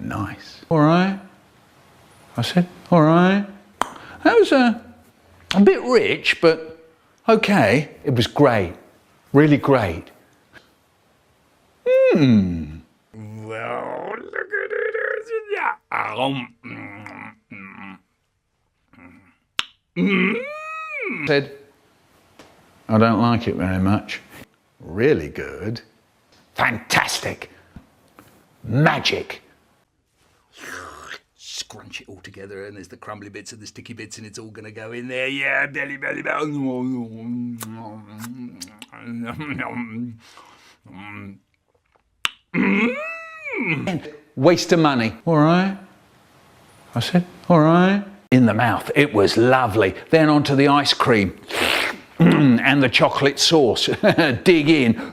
Nice. All right. I said, all right. That was a bit rich, but okay. It was great. Really great. Well, look at it. Said, I don't like it very much. Really good. Fantastic. Magic. Scrunch it all together, and there's the crumbly bits and the sticky bits, and it's all gonna go in there. Yeah, belly. Waste of money. All right. I said, all right. In the mouth. It was lovely. Then onto the ice cream and the chocolate sauce. Dig in.